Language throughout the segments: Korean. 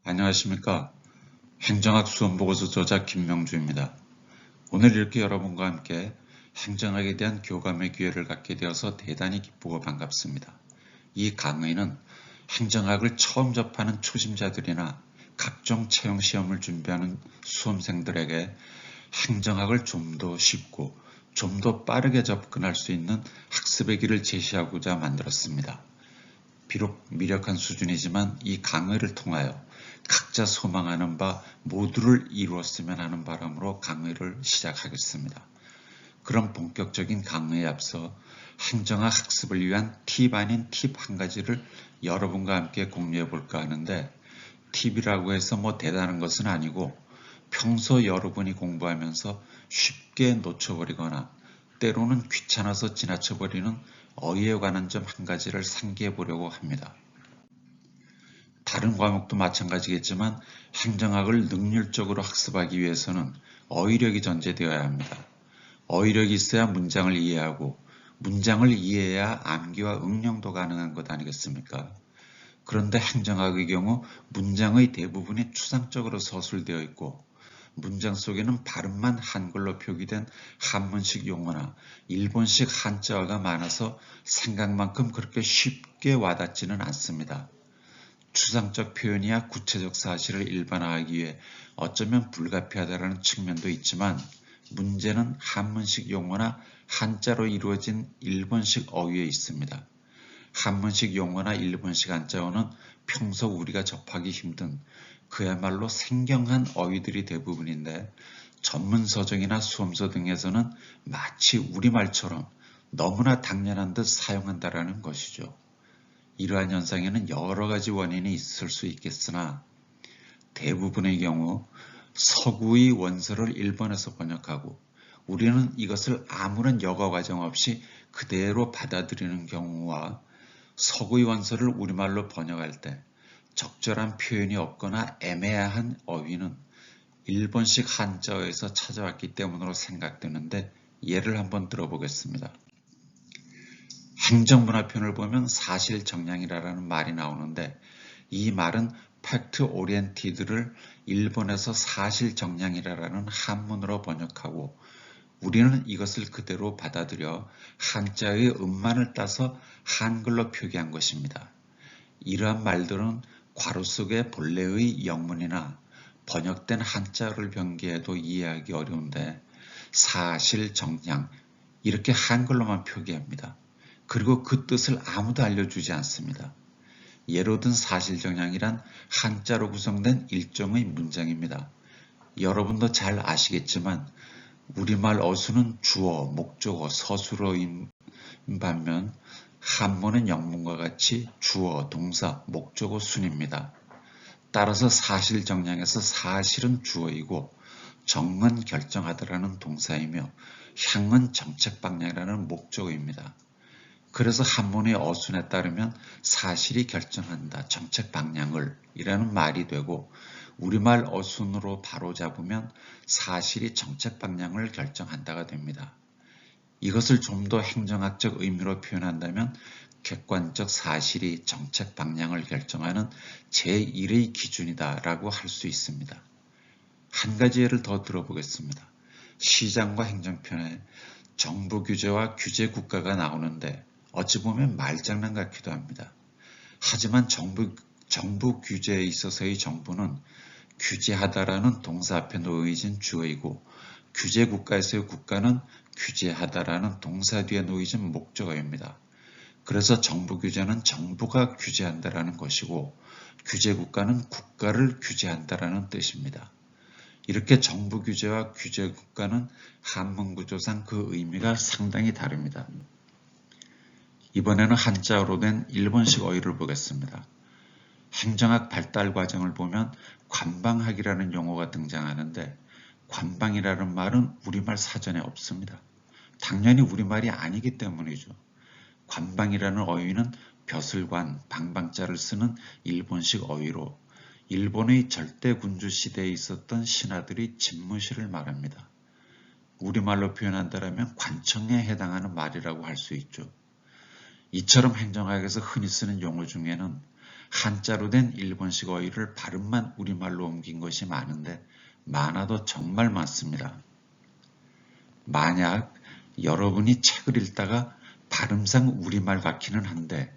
안녕하십니까. 행정학 수험보고서 저자 김명주입니다. 오늘 이렇게 여러분과 함께 행정학에 대한 교감의 기회를 갖게 되어서 대단히 기쁘고 반갑습니다. 이 강의는 행정학을 처음 접하는 초심자들이나 각종 채용 시험을 준비하는 수험생들에게 행정학을 좀 더 쉽고 좀 더 빠르게 접근할 수 있는 학습의 길을 제시하고자 만들었습니다. 비록 미력한 수준이지만 이 강의를 통하여 각자 소망하는 바 모두를 이루었으면 하는 바람으로 강의를 시작하겠습니다. 그럼 본격적인 강의에 앞서 행정학 학습을 위한 팁 아닌 팁 한 가지를 여러분과 함께 공유해 볼까 하는데, 팁이라고 해서 대단한 것은 아니고 평소 여러분이 공부하면서 쉽게 놓쳐버리거나 때로는 귀찮아서 지나쳐버리는 어휘에 관한 점 한 가지를 상기해 보려고 합니다. 다른 과목도 마찬가지겠지만 행정학을 능률적으로 학습하기 위해서는 어휘력이 전제되어야 합니다. 어휘력이 있어야 문장을 이해하고 문장을 이해해야 암기와 응용도 가능한 것 아니겠습니까? 그런데 행정학의 경우 문장의 대부분이 추상적으로 서술되어 있고 문장 속에는 발음만 한글로 표기된 한문식 용어나 일본식 한자어가 많아서 생각만큼 그렇게 쉽게 와닿지는 않습니다. 추상적 표현이야 구체적 사실을 일반화하기 위해 어쩌면 불가피하다는 측면도 있지만, 문제는 한문식 용어나 한자로 이루어진 일본식 어휘에 있습니다. 한문식 용어나 일본식 한자어는 평소 우리가 접하기 힘든 그야말로 생경한 어휘들이 대부분인데, 전문 서적이나 수험서 등에서는 마치 우리말처럼 너무나 당연한 듯 사용한다라는 것이죠. 이러한 현상에는 여러 가지 원인이 있을 수 있겠으나 대부분의 경우 서구의 원서를 일본에서 번역하고 우리는 이것을 아무런 여과 과정 없이 그대로 받아들이는 경우와 서구의 원서를 우리말로 번역할 때 적절한 표현이 없거나 애매한 어휘는 일본식 한자어에서 찾아왔기 때문으로 생각되는데, 예를 한번 들어보겠습니다. 행정문화편을 보면 사실정량이라는 말이 나오는데, 이 말은 팩트 오리엔티드를 일본에서 사실정량이라는 한문으로 번역하고 우리는 이것을 그대로 받아들여 한자의 음만을 따서 한글로 표기한 것입니다. 이러한 말들은 괄호 속의 본래의 영문이나 번역된 한자어를 변기해도 이해하기 어려운데 사실정량 이렇게 한글로만 표기합니다. 그리고 그 뜻을 아무도 알려주지 않습니다. 예로 든 사실정량이란 한자로 구성된 일종의 문장입니다. 여러분도 잘 아시겠지만 우리말 어수는 주어, 목적어, 서술어인 반면 한문은 영문과 같이 주어, 동사, 목적어 순입니다. 따라서 사실정량에서 사실은 주어이고 정은 결정하다라는 동사이며 향은 정책방향이라는 목적어입니다. 그래서 한문의 어순에 따르면 사실이 결정한다, 정책 방향을 이라는 말이 되고, 우리말 어순으로 바로잡으면 사실이 정책 방향을 결정한다가 됩니다. 이것을 좀 더 행정학적 의미로 표현한다면 객관적 사실이 정책 방향을 결정하는 제1의 기준이다 라고 할 수 있습니다. 한 가지 예를 더 들어보겠습니다. 시장과 행정편에 정부 규제와 규제 국가가 나오는데 어찌 보면 말장난 같기도 합니다. 하지만 정부 규제에 있어서의 정부는 규제하다라는 동사 앞에 놓여진 주어이고, 규제 국가에서의 국가는 규제하다라는 동사 뒤에 놓여진 목적어입니다. 그래서 정부 규제는 정부가 규제한다라는 것이고 규제 국가는 국가를 규제한다라는 뜻입니다. 이렇게 정부 규제와 규제 국가는 한문 구조상 그 의미가 상당히 다릅니다. 이번에는 한자어로 된 일본식 어휘를 보겠습니다. 행정학 발달 과정을 보면 관방학이라는 용어가 등장하는데, 관방이라는 말은 우리말 사전에 없습니다. 당연히 우리말이 아니기 때문이죠. 관방이라는 어휘는 벼슬관, 방방자를 쓰는 일본식 어휘로 일본의 절대군주 시대에 있었던 신하들이 집무실을 말합니다. 우리말로 표현한다면 관청에 해당하는 말이라고 할 수 있죠. 이처럼 행정학에서 흔히 쓰는 용어 중에는 한자로 된 일본식 어휘를 발음만 우리말로 옮긴 것이 많은데 많아도 정말 많습니다. 만약 여러분이 책을 읽다가 발음상 우리말 같기는 한데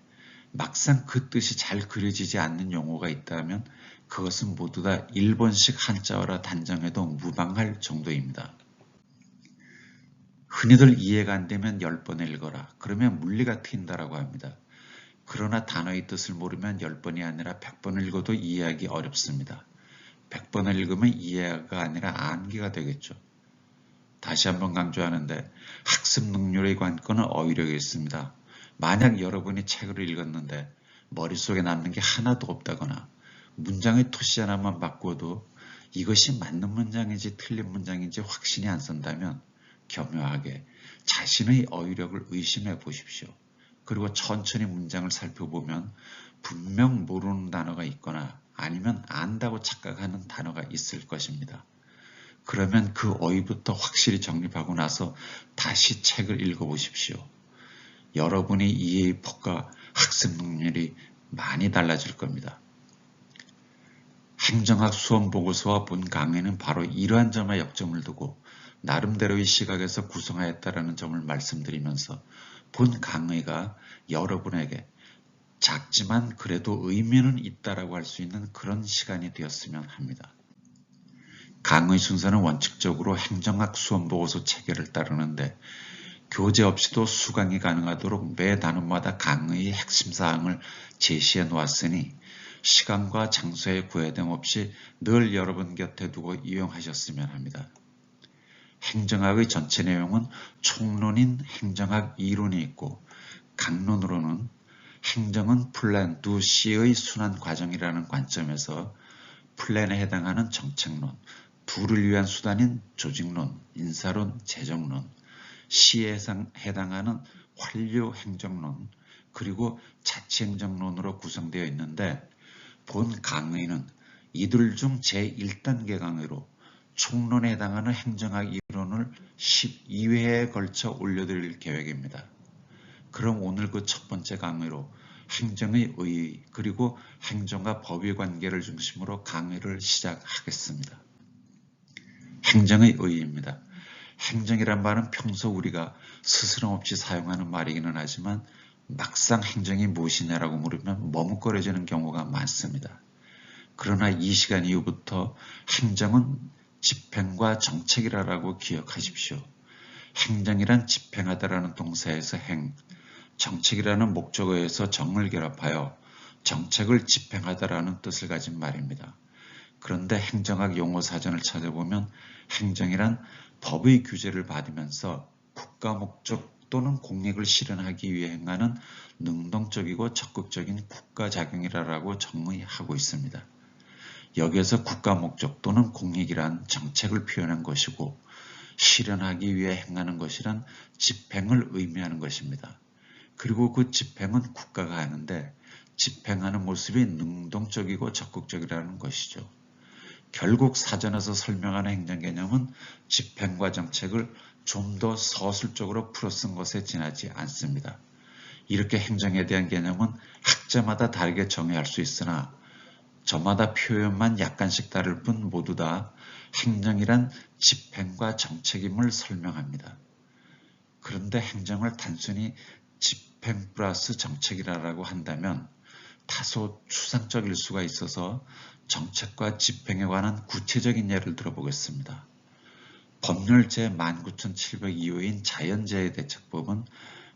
막상 그 뜻이 잘 그려지지 않는 용어가 있다면 그것은 모두 다 일본식 한자어라 단정해도 무방할 정도입니다. 흔히들 이해가 안 되면 10번을 읽어라. 그러면 물리가 트인다라고 합니다. 그러나 단어의 뜻을 모르면 10번이 아니라 100번을 읽어도 이해하기 어렵습니다. 100번을 읽으면 이해가 아니라 암기가 되겠죠. 다시 한번 강조하는데 학습 능률의 관건은 어휘력에 있습니다. 만약 여러분이 책을 읽었는데 머릿속에 남는 게 하나도 없다거나 문장의 토시 하나만 바꾸어도 이것이 맞는 문장인지 틀린 문장인지 확신이 안 선다면 교묘하게 자신의 어휘력을 의심해 보십시오. 그리고 천천히 문장을 살펴보면 분명 모르는 단어가 있거나 아니면 안다고 착각하는 단어가 있을 것입니다. 그러면 그 어휘부터 확실히 정립하고 나서 다시 책을 읽어보십시오. 여러분의 이해의 폭과 학습 능률이 많이 달라질 겁니다. 행정학 수험 보고서와 본 강의는 바로 이러한 점에 역점을 두고 나름대로의 시각에서 구성하였다는 점을 말씀드리면서 본 강의가 여러분에게 작지만 그래도 의미는 있다라고 할 수 있는 그런 시간이 되었으면 합니다. 강의 순서는 원칙적으로 행정학 수험 보고서 체계를 따르는데 교재 없이도 수강이 가능하도록 매 단원마다 강의의 핵심 사항을 제시해 놓았으니 시간과 장소에 구애됨 없이 늘 여러분 곁에 두고 이용하셨으면 합니다. 행정학의 전체 내용은 총론인 행정학 이론이 있고 강론으로는 행정은 플랜 두 C의 순환 과정이라는 관점에서 플랜에 해당하는 정책론, 두를 위한 수단인 조직론, 인사론, 재정론, C에 해당하는 환류 행정론, 그리고 자치행정론으로 구성되어 있는데 본 강의는 이들 중 제1단계 강의로 총론에 해당하는 행정학 이론을 12회에 걸쳐 올려드릴 계획입니다. 그럼 오늘 그 첫 번째 강의로 행정의 의의 그리고 행정과 법의 관계를 중심으로 강의를 시작하겠습니다. 행정의 의의입니다. 행정이란 말은 평소 우리가 스스럼 없이 사용하는 말이기는 하지만 막상 행정이 무엇이냐라고 물으면 머뭇거려지는 경우가 많습니다. 그러나 이 시간 이후부터 행정은 집행과 정책이라고 기억하십시오. 행정이란 집행하다라는 동사에서 행, 정책이라는 목적어에서 정을 결합하여 정책을 집행하다라는 뜻을 가진 말입니다. 그런데 행정학 용어 사전을 찾아보면 행정이란 법의 규제를 받으면서 국가 목적 또는 공익을 실현하기 위해 행하는 능동적이고 적극적인 국가작용이라고 정의하고 있습니다. 여기에서 국가 목적 또는 공익이란 정책을 표현한 것이고 실현하기 위해 행하는 것이란 집행을 의미하는 것입니다. 그리고 그 집행은 국가가 하는데 집행하는 모습이 능동적이고 적극적이라는 것이죠. 결국 사전에서 설명하는 행정 개념은 집행과 정책을 좀 더 서술적으로 풀어 쓴 것에 지나지 않습니다. 이렇게 행정에 대한 개념은 학자마다 다르게 정의할 수 있으나 저마다 표현만 약간씩 다를 뿐 모두 다 행정이란 집행과 정책임을 설명합니다. 그런데 행정을 단순히 집행 플러스 정책이라고 한다면 다소 추상적일 수가 있어서 정책과 집행에 관한 구체적인 예를 들어보겠습니다. 법률 제19,702호인 자연재해대책법은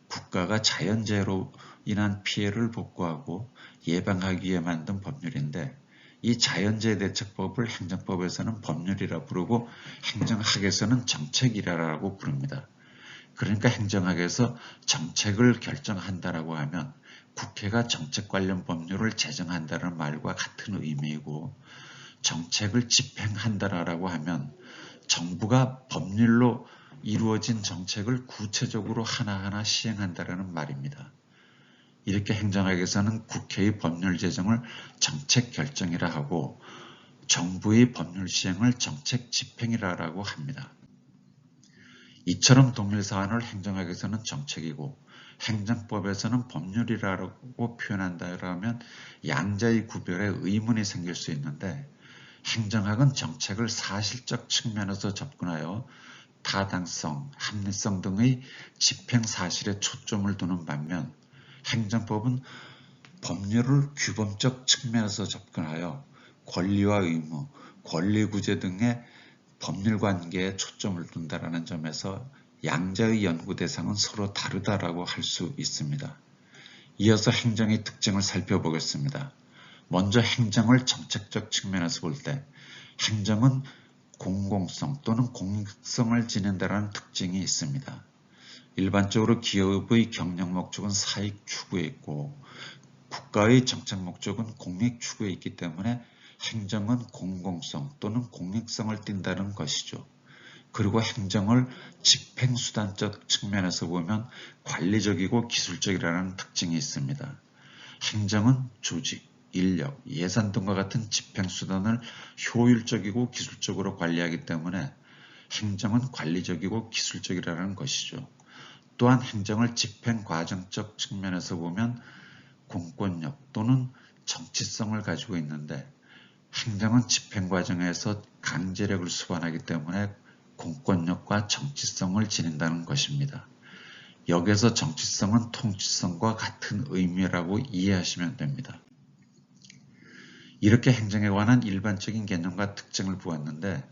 국가가 자연재해로 인한 피해를 복구하고 예방하기 위해 만든 법률인데 이 자연재해대책법을 행정법에서는 법률이라 부르고 행정학에서는 정책이라고 부릅니다. 그러니까 행정학에서 정책을 결정한다라고 하면 국회가 정책 관련 법률을 제정한다는 말과 같은 의미이고 정책을 집행한다라고 하면 정부가 법률로 이루어진 정책을 구체적으로 하나하나 시행한다라는 말입니다. 이렇게 행정학에서는 국회의 법률 제정을 정책 결정이라 하고 정부의 법률 시행을 정책 집행이라고 합니다. 이처럼 동일 사안을 행정학에서는 정책이고 행정법에서는 법률이라고 표현한다면 양자의 구별에 의문이 생길 수 있는데 행정학은 정책을 사실적 측면에서 접근하여 타당성, 합리성 등의 집행 사실에 초점을 두는 반면 행정법은 법률을 규범적 측면에서 접근하여 권리와 의무, 권리구제 등의 법률 관계에 초점을 둔다는 점에서 양자의 연구 대상은 서로 다르다라고 할 수 있습니다. 이어서 행정의 특징을 살펴보겠습니다. 먼저 행정을 정책적 측면에서 볼 때 행정은 공공성 또는 공익성을 지닌다는 특징이 있습니다. 일반적으로 기업의 경영 목적은 사익 추구에 있고 국가의 정책 목적은 공익 추구에 있기 때문에 행정은 공공성 또는 공익성을 띈다는 것이죠. 그리고 행정을 집행수단적 측면에서 보면 관리적이고 기술적이라는 특징이 있습니다. 행정은 조직, 인력, 예산 등과 같은 집행수단을 효율적이고 기술적으로 관리하기 때문에 행정은 관리적이고 기술적이라는 것이죠. 또한 행정을 집행과정적 측면에서 보면 공권력 또는 정치성을 가지고 있는데 행정은 집행과정에서 강제력을 수반하기 때문에 공권력과 정치성을 지닌다는 것입니다. 여기서 정치성은 통치성과 같은 의미라고 이해하시면 됩니다. 이렇게 행정에 관한 일반적인 개념과 특징을 보았는데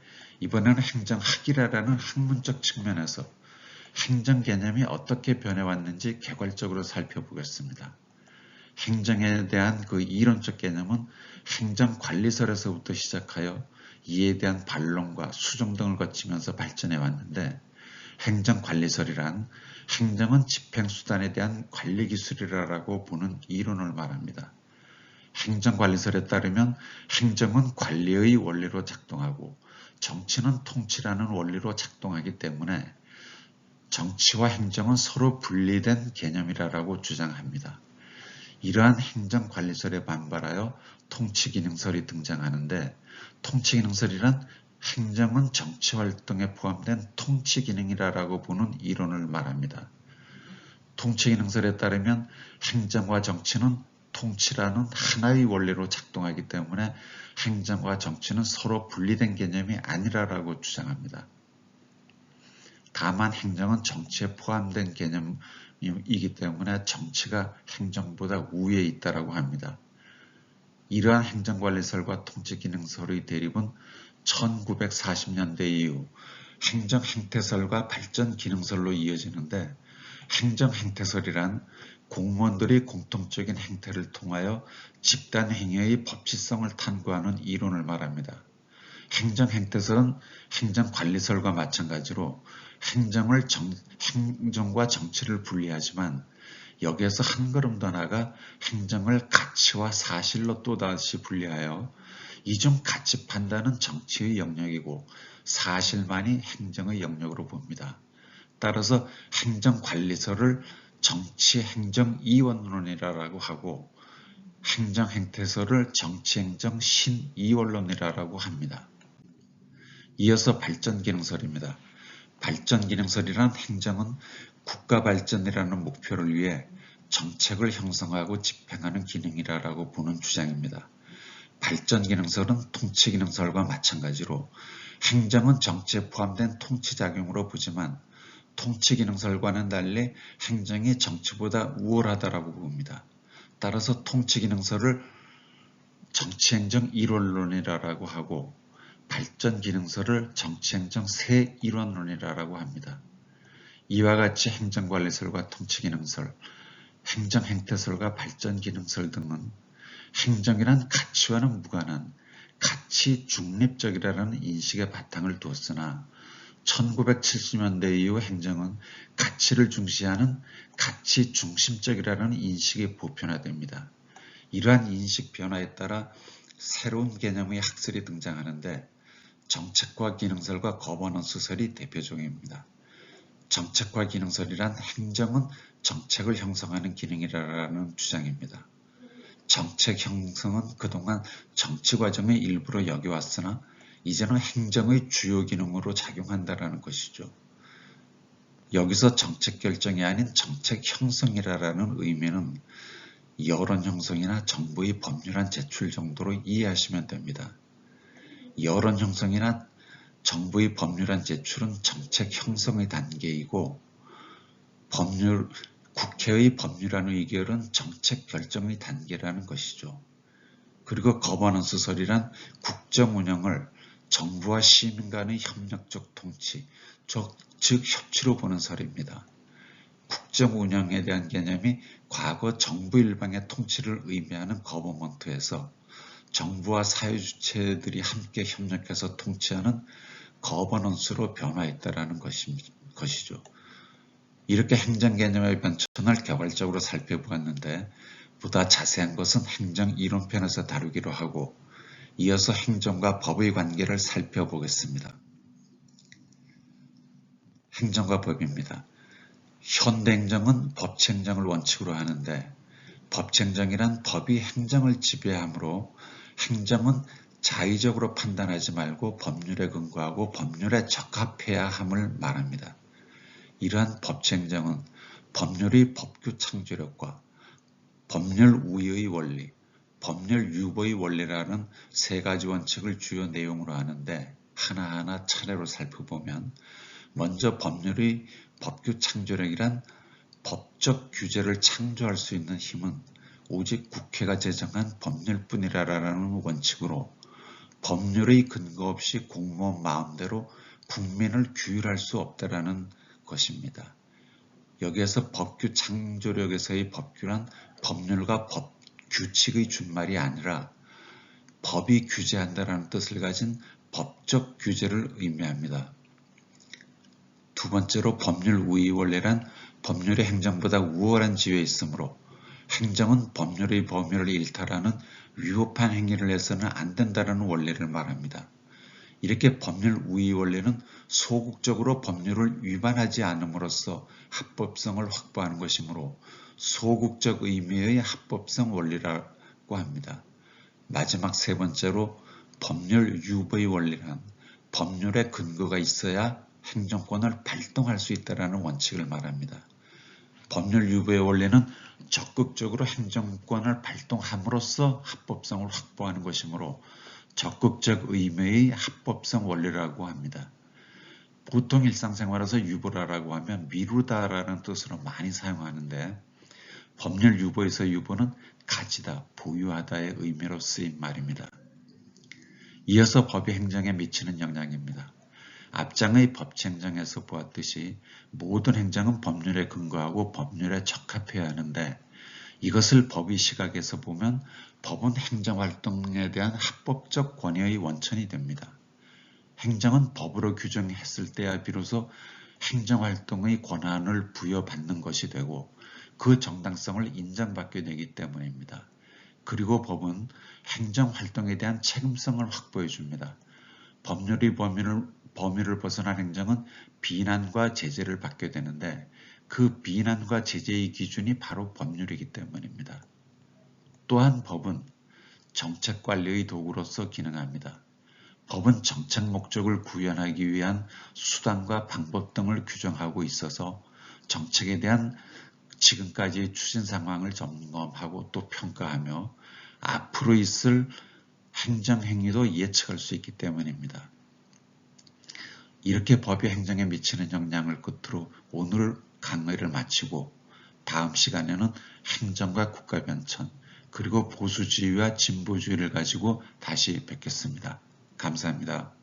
이번에는 행정학이라는 학문적 측면에서 행정 개념이 어떻게 변해왔는지 개괄적으로 살펴보겠습니다. 행정에 대한 그 이론적 개념은 행정관리설에서부터 시작하여 이에 대한 반론과 수정 등을 거치면서 발전해 왔는데 행정관리설이란 행정은 집행수단에 대한 관리기술이라고 보는 이론을 말합니다. 행정관리설에 따르면 행정은 관리의 원리로 작동하고 정치는 통치라는 원리로 작동하기 때문에 정치와 행정은 서로 분리된 개념이라고 주장합니다. 이러한 행정관리설에 반발하여 통치기능설이 등장하는데 통치기능설이란 행정은 정치활동에 포함된 통치기능이라고 보는 이론을 말합니다. 통치기능설에 따르면 행정과 정치는 통치라는 하나의 원리로 작동하기 때문에 행정과 정치는 서로 분리된 개념이 아니라고 주장합니다. 다만 행정은 정치에 포함된 개념이기 때문에 정치가 행정보다 우위에 있다고 합니다. 이러한 행정관리설과 통치기능설의 대립은 1940년대 이후 행정행태설과 발전기능설로 이어지는데 행정행태설이란 공무원들이 공통적인 행태를 통하여 집단행위의 법치성을 탐구하는 이론을 말합니다. 행정행태설은 행정관리설과 마찬가지로 행정과 정치를 분리하지만 여기에서 한 걸음 더 나아가 행정을 가치와 사실로 또다시 분리하여 이중 가치 판단은 정치의 영역이고 사실만이 행정의 영역으로 봅니다. 따라서 행정관리설을 정치행정이원론이라고 하고 행정행태설을 정치행정 신이원론이라고 합니다. 이어서 발전기능설입니다. 발전기능설이란 행정은 국가 발전이라는 목표를 위해 정책을 형성하고 집행하는 기능이라고 보는 주장입니다. 발전기능설은 통치기능설과 마찬가지로 행정은 정치에 포함된 통치작용으로 보지만 통치기능설과는 달리 행정이 정치보다 우월하다고 봅니다. 따라서 통치기능설을 정치행정 1원론이라고 하고 발전기능설을 정치행정 세1원론이라고 합니다. 이와 같이 행정관리설과 통치기능설, 행정행태설과 발전기능설 등은 행정이란 가치와는 무관한 가치 중립적이라는 인식의 바탕을 두었으나 1970년대 이후 행정은 가치를 중시하는 가치 중심적이라는 인식이 보편화됩니다. 이러한 인식 변화에 따라 새로운 개념의 학설이 등장하는데 정책과 기능설과 거버넌스설이 대표적입니다. 정책과 기능설이란 행정은 정책을 형성하는 기능이라는 주장입니다. 정책 형성은 그동안 정치 과정의 일부로 여겨왔으나 이제는 행정의 주요 기능으로 작용한다는 것이죠. 여기서 정책 결정이 아닌 정책 형성이라는 의미는 여론 형성이나 정부의 법률안 제출 정도로 이해하시면 됩니다. 여론 형성이나 정부의 법률안 제출은 정책 형성의 단계이고 국회의 법률안 의결은 정책 결정의 단계라는 것이죠. 그리고 거버넌스설이란 국정 운영을 정부와 시민 간의 협력적 통치, 즉 협치로 보는 설입니다. 국정 운영에 대한 개념이 과거 정부 일방의 통치를 의미하는 거버먼트에서 정부와 사회주체들이 함께 협력해서 통치하는 거버넌스로 변화했다라는 것이죠. 이렇게 행정 개념의 변천을 개괄적으로 살펴보았는데 보다 자세한 것은 행정 이론편에서 다루기로 하고 이어서 행정과 법의 관계를 살펴보겠습니다. 행정과 법입니다. 현대행정은 법치행정을 원칙으로 하는데 법치행정이란 법이 행정을 지배하므로 행정은 자의적으로 판단하지 말고 법률에 근거하고 법률에 적합해야 함을 말합니다. 이러한 법치행정은 법률의 법규 창조력과 법률 우위의 원리, 법률 유보의 원리라는 세 가지 원칙을 주요 내용으로 하는데 하나하나 차례로 살펴보면 먼저 법률의 법규 창조력이란 법적 규제를 창조할 수 있는 힘은 오직 국회가 제정한 법률뿐이라는 원칙으로 법률의 근거 없이 공무원 마음대로 국민을 규율할 수 없다라는 것입니다. 여기에서 법규 창조력에서의 법규란 법률과 법, 규칙의 준말이 아니라 법이 규제한다라는 뜻을 가진 법적 규제를 의미합니다. 두 번째로 법률 우위 원리란 법률이 행정보다 우월한 지위에 있으므로 행정은 법률의 범위를 일탈하는 위법한 행위를 해서는 안 된다는 원리를 말합니다. 이렇게 법률 우위 원리는 소극적으로 법률을 위반하지 않음으로써 합법성을 확보하는 것이므로 소극적 의미의 합법성 원리라고 합니다. 마지막 세 번째로 법률 유보의 원리란 법률의 근거가 있어야 행정권을 발동할 수 있다는 원칙을 말합니다. 법률 유보의 원리는 적극적으로 행정권을 발동함으로써 합법성을 확보하는 것이므로 적극적 의미의 합법성 원리라고 합니다. 보통 일상생활에서 유보라고 하면 미루다라는 뜻으로 많이 사용하는데 법률 유보에서 유보는 가지다, 보유하다의 의미로 쓰인 말입니다. 이어서 법이 행정에 미치는 영향입니다. 앞장의 법치행정에서 보았듯이 모든 행정은 법률에 근거하고 법률에 적합해야 하는데 이것을 법의 시각에서 보면 법은 행정활동에 대한 합법적 권위의 원천이 됩니다. 행정은 법으로 규정했을 때야 비로소 행정활동의 권한을 부여받는 것이 되고 그 정당성을 인정받게 되기 때문입니다. 그리고 법은 행정활동에 대한 책임성을 확보해 줍니다. 법률의 범위를 벗어난 행정은 비난과 제재를 받게 되는데 그 비난과 제재의 기준이 바로 법률이기 때문입니다. 또한 법은 정책관리의 도구로서 기능합니다. 법은 정책 목적을 구현하기 위한 수단과 방법 등을 규정하고 있어서 정책에 대한 지금까지의 추진 상황을 점검하고 또 평가하며 앞으로 있을 행정행위도 예측할 수 있기 때문입니다. 이렇게 법이 행정에 미치는 영향을 끝으로 오늘 강의를 마치고 다음 시간에는 행정과 국가 변천 그리고 보수주의와 진보주의를 가지고 다시 뵙겠습니다. 감사합니다.